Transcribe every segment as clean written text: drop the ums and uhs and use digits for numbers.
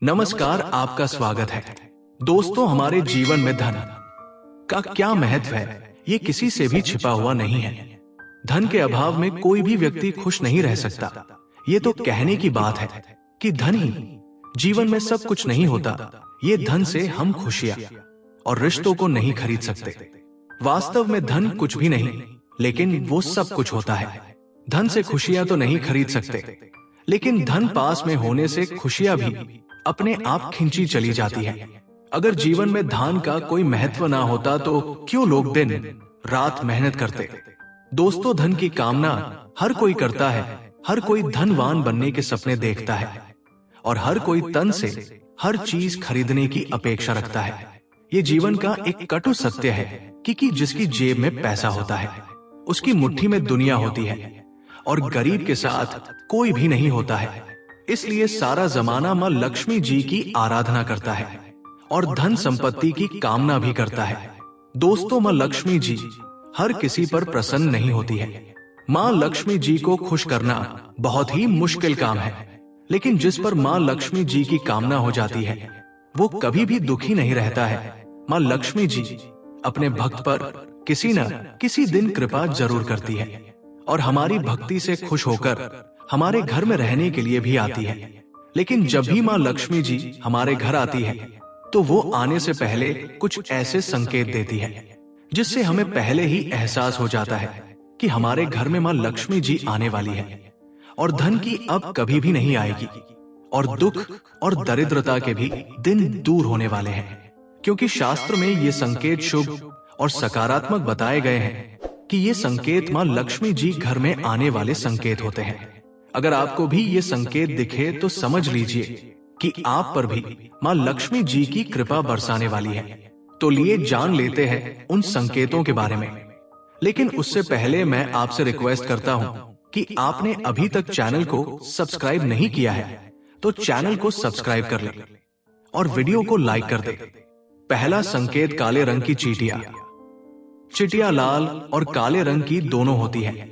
नमस्कार, आपका स्वागत है। दोस्तों, हमारे जीवन में धन का क्या महत्व है, ये किसी से भी छिपा हुआ नहीं है। धन के अभाव में कोई भी व्यक्ति खुश नहीं रह सकता। ये तो कहने की बात है कि धन ही जीवन में सब कुछ नहीं होता। ये धन से हम खुशियां और रिश्तों को नहीं खरीद सकते। वास्तव में धन कुछ भी नहीं, लेकिन वो सब कुछ होता है। धन से खुशियां तो नहीं खरीद सकते, लेकिन धन पास में होने से खुशियां भी अपने आप खिंची चली जाती है। अगर जीवन में धन का कोई महत्व ना होता तो क्यों लोग दिन रात मेहनत करते। दोस्तों, धन की कामना हर कोई करता है। हर कोई धनवान बनने के सपने देखता है और हर कोई तन से हर चीज खरीदने की अपेक्षा रखता है। ये जीवन का एक कटु सत्य है कि जिसकी जेब में पैसा होता है, उसकी मुट्ठी में दुनिया होती है और गरीब के साथ कोई भी नहीं होता है। इसलिए सारा जमाना मां लक्ष्मी जी की आराधना करता है और धन संपत्ति की कामना भी करता है। दोस्तों, मां लक्ष्मी जी हर किसी पर प्रसन्न नहीं होती है। मां लक्ष्मी जी को खुश करना बहुत ही मुश्किल काम है, लेकिन जिस पर मां लक्ष्मी जी की कामना हो जाती है वो कभी भी दुखी नहीं रहता है। मां लक्ष्मी जी अपने भक्त पर किसी न किसी दिन कृपा जरूर करती है और हमारी भक्ति से खुश होकर हमारे घर में रहने के लिए भी आती है। लेकिन जब भी मां लक्ष्मी जी हमारे घर आती है तो वो आने से पहले कुछ ऐसे संकेत देती है जिससे हमें पहले ही एहसास हो जाता है कि हमारे घर में मां लक्ष्मी जी आने वाली है और धन की अब कभी भी नहीं आएगी और दुख और दरिद्रता के भी दिन दूर होने वाले हैं। क्योंकि शास्त्र में ये संकेत शुभ और सकारात्मक बताए गए हैं कि ये संकेत मां लक्ष्मी जी घर में आने वाले संकेत होते हैं। अगर आपको भी ये संकेत दिखे तो समझ लीजिए कि आप पर भी मां लक्ष्मी जी की कृपा बरसाने वाली है। तो लिए जान लेते हैं उन संकेतों के बारे में। लेकिन उससे पहले मैं आपसे रिक्वेस्ट करता हूं कि आपने अभी तक चैनल को सब्सक्राइब नहीं किया है तो चैनल को सब्सक्राइब कर ले और वीडियो को लाइक कर दे। पहला संकेत, काले रंग की चींटियां। चींटियां लाल और काले रंग की दोनों होती है।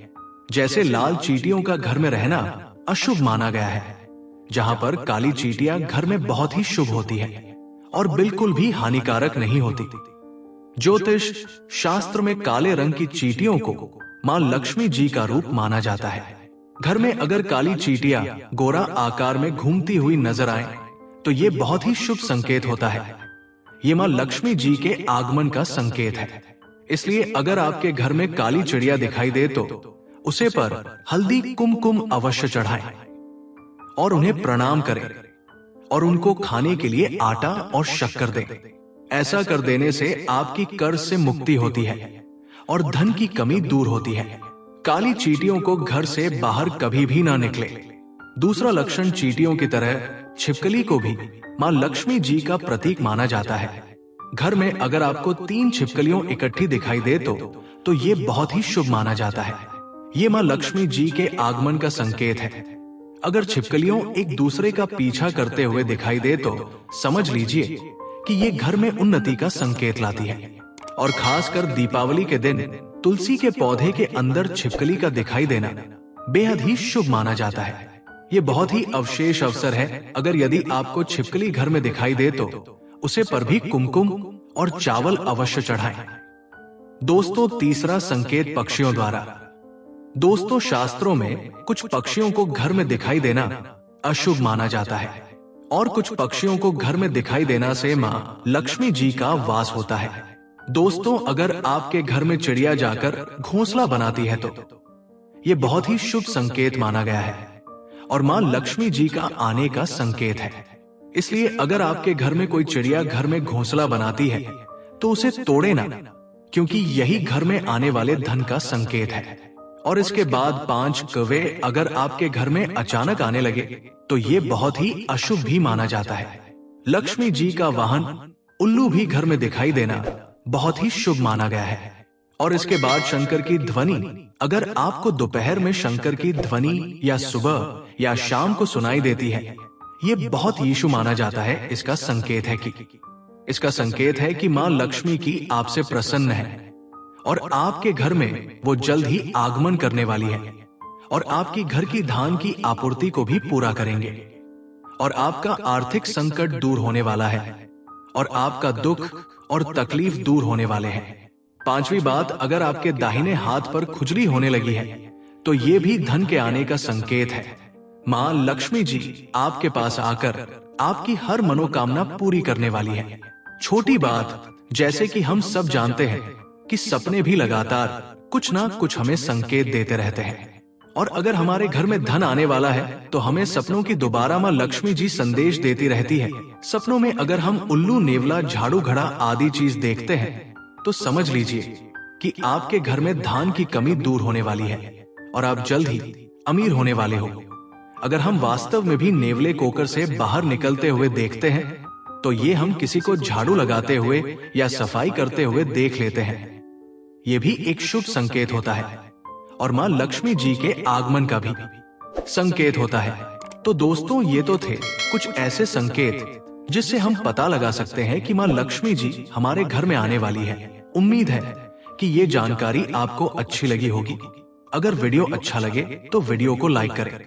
जैसे लाल चींटियों का घर में रहना अशुभ माना गया है, जहां पर काली चींटियां घर में बहुत ही शुभ होती है और बिल्कुल भी हानिकारक नहीं होती। ज्योतिष शास्त्र में काले रंग की चींटियों को मां लक्ष्मी जी का रूप माना जाता है। घर में अगर काली चींटियां गोरा आकार में घूमती हुई नजर आए तो ये बहुत ही शुभ संकेत होता है। ये मां लक्ष्मी जी के आगमन का संकेत है। इसलिए अगर आपके घर में काली चिड़िया दिखाई दे तो उसे पर हल्दी कुमकुम अवश्य चढ़ाएं और उन्हें प्रणाम करें और उनको खाने के लिए आटा और शक्कर दें। ऐसा कर देने से आपकी कर्ज से मुक्ति होती है और धन की कमी दूर होती है। काली चींटियों को घर से बाहर कभी भी ना निकले। दूसरा लक्षण, चींटियों की तरह छिपकली को भी मां लक्ष्मी जी का प्रतीक माना जाता है। घर में अगर आपको 3 छिपकलियों इकट्ठी दिखाई दे तो ये बहुत ही शुभ माना जाता है। ये मां लक्ष्मी जी के आगमन का संकेत है। अगर छिपकलियों एक दूसरे का पीछा करते हुए दिखाई दे तो समझ लीजिए कि ये घर में उन्नति का संकेत लाती है। और खासकर दीपावली के दिन तुलसी के पौधे के अंदर छिपकली का दिखाई देना बेहद ही शुभ माना जाता है। ये बहुत ही अवशेष अवसर है। अगर यदि आपको छिपकली घर में दिखाई दे तो उसे पर भी कुमकुम और चावल अवश्य चढ़ाएं। दोस्तों, तीसरा संकेत, पक्षियों द्वारा। दोस्तों, शास्त्रों में कुछ पक्षियों को घर में दिखाई देना अशुभ माना जाता है और कुछ पक्षियों को घर में दिखाई देना से मां लक्ष्मी जी का वास होता है। दोस्तों, अगर आपके घर में चिड़िया जाकर घोंसला बनाती है तो ये बहुत ही शुभ संकेत माना गया है और मां लक्ष्मी जी का आने का संकेत है। इसलिए अगर आपके घर में कोई चिड़िया घर में घोंसला बनाती है तो उसे तोड़े ना, क्योंकि यही घर में आने वाले धन का संकेत है। और इसके बाद 5 कौवे अगर आपके घर में अचानक आने लगे तो ये बहुत ही अशुभ भी माना जाता है। लक्ष्मी जी का वाहन उल्लू भी घर में दिखाई देना बहुत ही शुभ माना गया है। और इसके बाद शंकर की ध्वनि, अगर आपको दोपहर में शंकर की ध्वनि या सुबह या शाम को सुनाई देती है, ये बहुत यीशु माना जाता है। इसका संकेत है कि मां लक्ष्मी की आपसे प्रसन्न है और आपके घर में वो जल्द ही आगमन करने वाली है और आपकी घर की धान की आपूर्ति को भी पूरा करेंगे। और आपका आर्थिक संकट दूर होने वाला है और आपका दुख और तकलीफ दूर होने वाले हैं। पांचवी बात, अगर आपके दाहिने हाथ पर खुजली होने लगी है तो ये भी धन के आने का संकेत है। मां लक्ष्मी जी आपके पास आकर आपकी हर मनोकामना पूरी करने वाली है। छोटी बात, जैसे कि हम सब जानते हैं कि सपने भी लगातार कुछ ना कुछ हमें संकेत देते रहते हैं, और अगर हमारे घर में धन आने वाला है तो हमें सपनों की दोबारा मां लक्ष्मी जी संदेश देती रहती है। सपनों में अगर हम उल्लू, नेवला, झाड़ू, घड़ा आदि चीज देखते हैं तो समझ लीजिए कि आपके घर में धन की कमी दूर होने वाली है और आप जल्द ही अमीर होने वाले हो। अगर हम वास्तव में भी नेवले कोकर से बाहर निकलते हुए देखते हैं तो ये हम किसी को झाड़ू लगाते हुए या सफाई करते हुए देख लेते हैं। ये भी एक शुभ संकेत होता है और मां लक्ष्मी जी के आगमन का भी संकेत होता है। तो दोस्तों, ये तो थे कुछ ऐसे संकेत जिससे हम पता लगा सकते हैं कि मां लक्ष्मी जी हमारे घर में आने वाली है। उम्मीद है कि ये जानकारी आपको अच्छी लगी होगी। अगर वीडियो अच्छा लगे तो वीडियो को लाइक करें